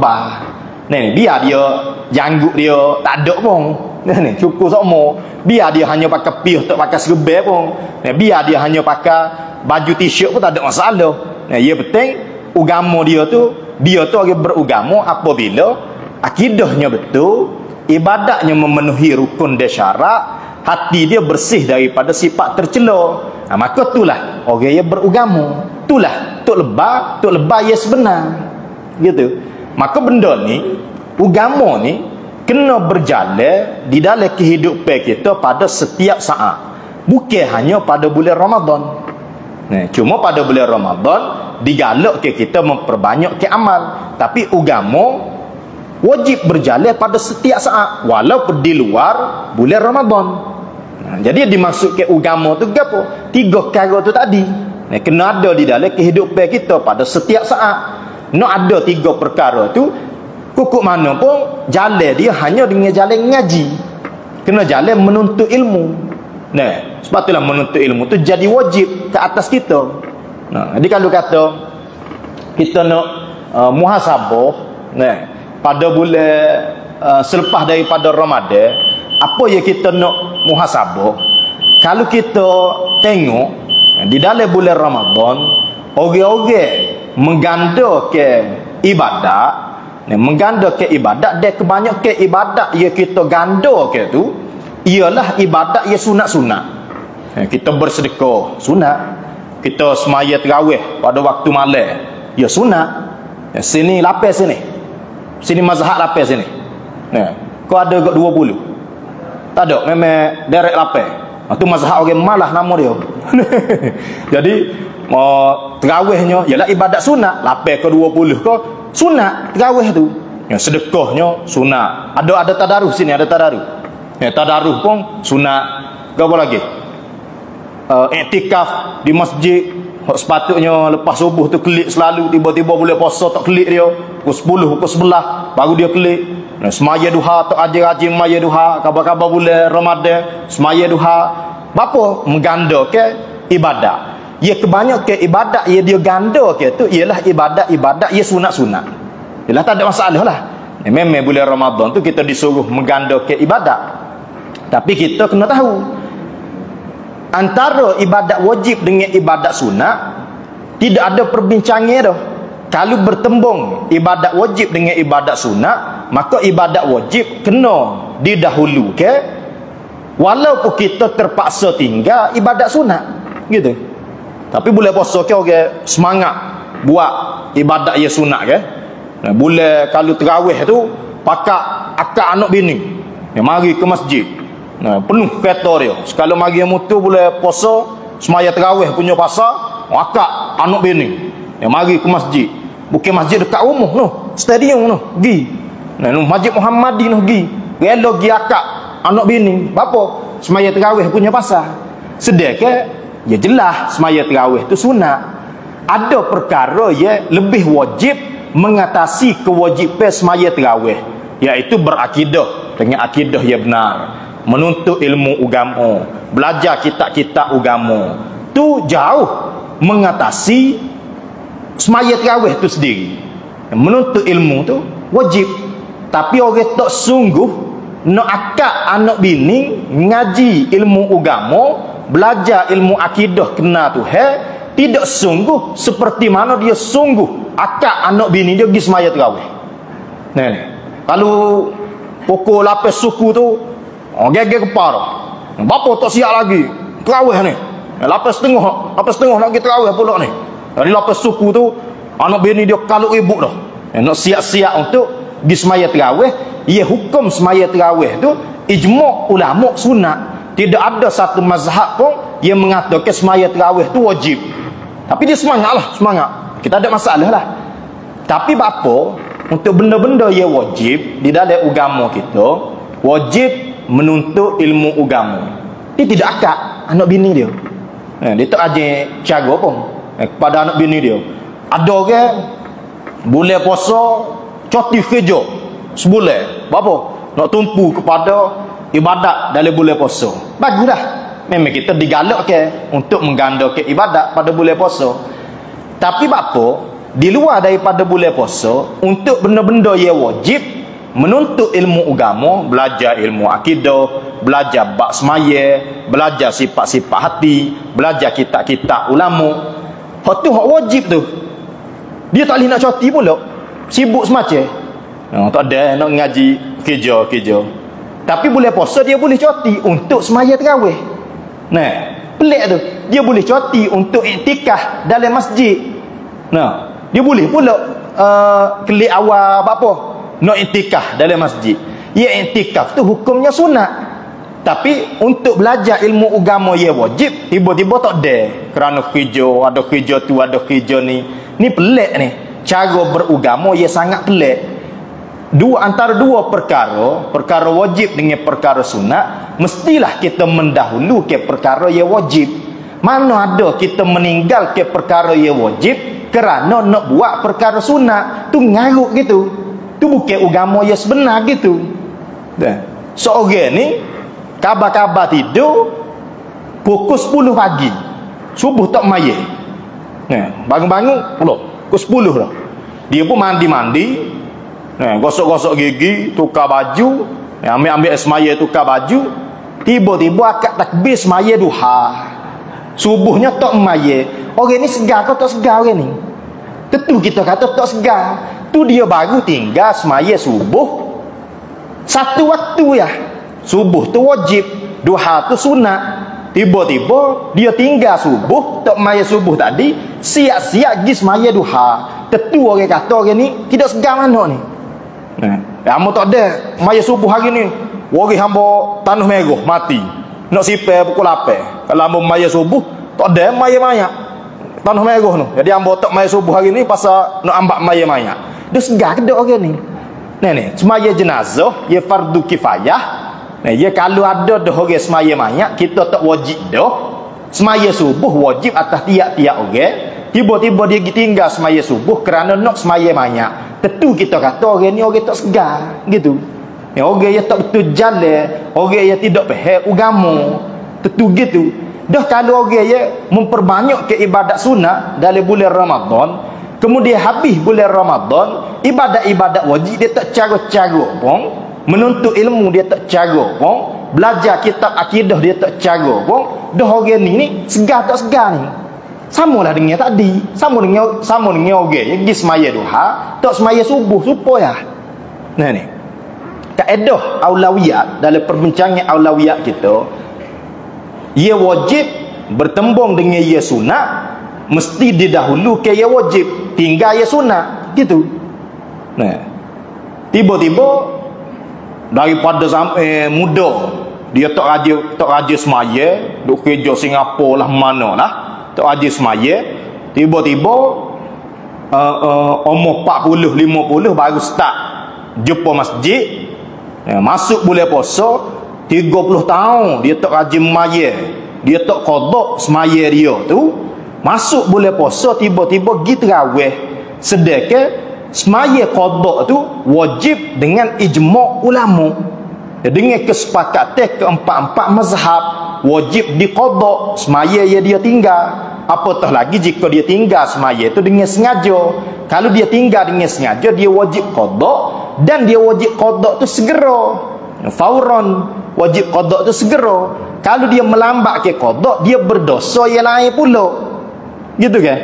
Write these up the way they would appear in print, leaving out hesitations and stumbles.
sabar. Ni biar dia janggut dia tak ada pun. Ni cukup sokmo. Biar dia hanya pakai piah tak pakai serba pun. Ni biar dia hanya pakai baju t-shirt pun tak ada masalah. Ni ia penting agama dia tu orang beragama apabila akidahnya betul, ibadatnya memenuhi rukun dan syarat, hati dia bersih daripada sifat tercela. Maka itulah orang yang beragama. Itulah tok lebah yang sebenar. Gitu. Maka benda ni, agama ni kena berjalan di dalam kehidupan kita pada setiap saat. Bukan hanya pada bulan Ramadan. Nah, cuma pada bulan Ramadan digalak ke kita memperbanyak ke amal. Tapi agama wajib berjalan pada setiap saat walaupun di luar bulan Ramadan. Nah, jadi dimaksud ke agama tu apa? 3 perkara tu tadi. Nah, kena ada di dalam kehidupan kita pada setiap saat. Nak ada 3 perkara tu, kukuk mana pun jalan dia hanya dengan jalan ngaji. Kena jalan menuntut ilmu. Nah, sebab itulah menuntut ilmu tu jadi wajib ke atas kita. Nah, jadi kalau kata kita nak muhasabah, nah, pada bulan selepas daripada Ramadan, apa yang kita nak muhasabah? Kalau kita tengok di dalam bulan Ramadan, orang-orang menggandakan ibadat, menggandakan ibadat, dan kebanyakan ibadat yang kita gandakan tu ialah ibadat yang sunat-sunat. Kita bersedekah sunat, kita semaya tarawih pada waktu malam ya sunat. Sini lapis sini mazhab lapis sini. Kau ada kat 20? Tak ada, memang direct lapis. Itu mazhab orang malah nama dia. Jadi terawihnya ialah ibadat sunat, lapis ke 20 ke sunat terawih tu. Sedekahnya sunat. Ada tadarus sini, ada tadarus. Tadarus pun sunat. Apa lagi? Iktikaf di masjid, sepatutnya lepas subuh tu kelik selalu, tiba-tiba boleh puasa tak kelik dia. Pukul 10, pukul 11 baru dia kelik. Semaya duha tak rajin semaya duha, kabar-kabar bulan Ramadan semaya duha. Apa? Menggandakan ibadat. Ya kebanyakan ibadat yang dia gandakan tu ialah ibadat-ibadat yang sunat-sunat. Ialah tak ada masalah lah. Memang bulan Ramadan tu kita disuruh menggandakan ibadat. Tapi kita kena tahu antara ibadat wajib dengan ibadat sunat tidak ada perbincangan dah. Kalau bertembung ibadat wajib dengan ibadat sunat, maka ibadat wajib kena didahulukan walaupun kita terpaksa tinggal ibadat sunat. Gitu. Tapi boleh puasa ke orang semangat buat ibadat yang sunat ke. Boleh kalau terawih tu pakak akak anak bini, mari ke masjid. Penuh kereta dia. Sekali mari yang mutu boleh puasa semaya terawih punya pasal akak anak bini, mari ke masjid. Bukan masjid dekat rumah noh, stadium noh, pergi. Masjid Muhammadi noh pergi. Rela pergi akak anak bini. Apa? Semaya terawih punya pasal. Sedekah ya jelas semaya terawih tu sunat. Ada perkara yang lebih wajib mengatasi kewajipan semaya terawih, iaitu berakidah dengan akidah yang benar, menuntut ilmu agama, belajar kitab-kitab agama. Tu jauh mengatasi semaya terawih tu sendiri. Menuntut ilmu tu wajib. Tapi orang tak sungguh nak akak anak bini ngaji ilmu agama, belajar ilmu akidah kenal Tuhan, tidak sungguh seperti mana dia sungguh akak anak bini dia pergi semaya terawih. Ni. Kalau pukul 8 suku tu geger kepala. Bapa tak siap lagi terawih ni. 8:30 nak pergi terawih pula ni. Dari 8 suku tu anak bini dia kalau ibu dah. Nak siap-siap untuk pergi semaya terawih. Ia hukum semaya terawih tu ijma' ulama sunat. Tidak ada satu mazhab pun yang mengatakan semaya terawih tu wajib. Tapi dia semangat. Kita ada masalah lah. Tapi bapa untuk benda-benda yang wajib di dalam agama kita, wajib menuntut ilmu agama. Dia tidak akak anak bini dia. Dia tak ajar cara pun kepada anak bini dia. Ada orang boleh puasa cuti kerja sebulan. Apa? Nak tumpu kepada ibadat dalam bulan puasa. Baguslah. Memang kita digalakkan untuk menggandakan ibadat pada bulan puasa. Tapi bapa di luar daripada bulan puasa untuk benda-benda yang wajib, menuntut ilmu agama, belajar ilmu akidah, belajar bab semaya, belajar sifat-sifat hati, belajar kitab-kitab ulama. Hak tu hak wajib tu. Dia tak boleh nak cuti pula. Sibuk semacam. Tak ada nak ngaji kerja. Tapi boleh puasa dia boleh cuti untuk semaya tarawih. Nah, pelik tu. Dia boleh cuti untuk iktikaf dalam masjid. Nah, dia boleh pula kelik awal apa nak iktikaf dalam masjid. Ya, iktikaf tu hukumnya sunat. Tapi untuk belajar ilmu agama ya wajib, tiba-tiba tak ada. Kerana ada kerja tu, ada kerja ni. Ni pelik ni. Cara beragama ya sangat pelik. Antara dua perkara wajib dengan perkara sunat, mestilah kita mendahulu ke perkara yang wajib. Mana ada kita meninggal ke perkara yang wajib kerana nak buat perkara sunat. Tu ngaruk gitu. Tu bukan agama yang sebenar gitu. Seorang ni kabar-kabar tidur pukul 10 pagi, subuh tak maya. Bangun-bangun pukul 10 dah. Dia pun mandi-mandi, gosok-gosok gigi, tukar baju, ambil semaya tukar baju. Tiba-tiba akad takbir semaya duha. Subuhnya tak maya. Orang ni segar ke tak segar orang ni? Tentu kita kata tak segar. Tu dia baru tinggal semaya subuh satu waktu ya. Subuh tu wajib, duha tu sunat. Tiba-tiba dia tinggal subuh, tak maya subuh tadi, siap-siap pergi semaya duha. Tentu orang kata orang ni tidak segar mana ni. Hamba tak ada maya subuh hari ni. Wari hamba tanah merah mati. Nak sipir pukul 8. Kalau hamba maya subuh, tak ada maya-maya tanah merah tu. Jadi hamba tak maya subuh hari ni pasal nak ambak maya-maya. Dia segar ke tak orang ni? Ni semaya jenazah ya fardu kifayah. Ya kalau ada dah orang semaya mayat, kita tak wajib dah. Semaya subuh wajib atas tiap-tiap orang. Tiba-tiba dia tinggal semaya subuh kerana nak semaya mayat. Tentu kita kata orang ni orang tak segar gitu. Orang yang tak betul jalan, orang yang tidak faham agama. Tentu gitu. Dah kalau orang yang memperbanyak ke ibadat sunat dalam bulan Ramadan, kemudian habis bulan Ramadan, ibadat-ibadat wajib dia tak cara-cara pun. Menuntut ilmu dia tak cara pun, belajar kitab akidah dia tak cara pun. Dah orang ni segar tak segar ni. Samalah dengan tadi, sama dengan orang yang pergi semaya duha, tak semaya subuh supaya. Nah ni. Kaedah aulawiyat dalam perbincangan aulawiyat kita, ia wajib bertembung dengan ia sunat, mesti didahulukan ia wajib, tinggal ia sunat gitu. Nah. Tiba-tiba daripada sampai muda dia tak raja semaya, duk kerja Singapura lah mana lah, tak raja semaya. Tiba-tiba umur 40 50 baru start jumpa masjid. Masuk bulan puasa 30 tahun dia tak raja semaya, dia tak qada semaya dia tu. Masuk bulan puasa tiba-tiba pergi tarawih. Sedangkan semaya qada tu wajib dengan ijma' ulama. Dengan kesepakatan keempat-empat mazhab wajib diqada semaya yang dia tinggal. Apatah lagi jika dia tinggal semaya tu dengan sengaja. Kalau dia tinggal dengan sengaja, dia wajib qada, dan dia wajib qada tu segera. Fauran, wajib qada tu segera. Kalau dia melambat ke qada, dia berdosa yang lain pula. Gitu kan?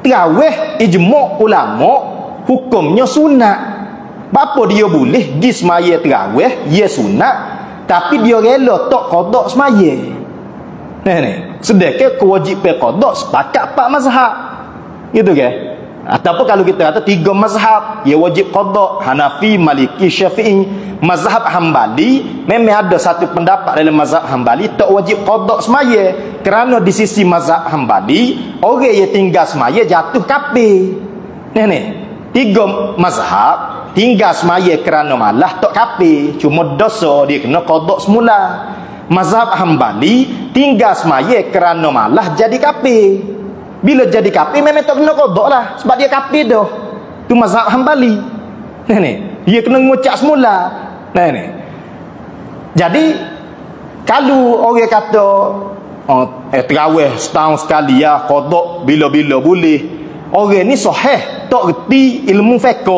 Tarawih ijma' ulama hukumnya sunat. Bapa dia boleh pergi semaya tarawih, ya sunat, tapi dia rela tak qada semaya. Ni. Sedangkan kewajipan qada sepakat 4 mazhab. Gitu kan? Ataupun kalau kita kata 3 mazhab, ya wajib qada, Hanafi, Maliki, Syafi'i. Mazhab Hambali memang ada satu pendapat dalam mazhab Hambali tak wajib qada semaya, kerana di sisi mazhab Hambali orang yang tinggal semaya jatuh kafir. Ni 3 mazhab tinggal semaya kerana malah tak kafir, cuma dosa dia kena qada semula. Mazhab Hambali tinggal semaya kerana malah jadi kafir. Bila jadi kafir memang tak kena qada lah, sebab dia kafir dah. Tu mazhab Hambali. Ni dia kena ngucap semula. Ni. Jadi kalau orang kata tarawih setahun sekali ya qada bila-bila boleh, orang ni sahih tak reti ilmu fiqh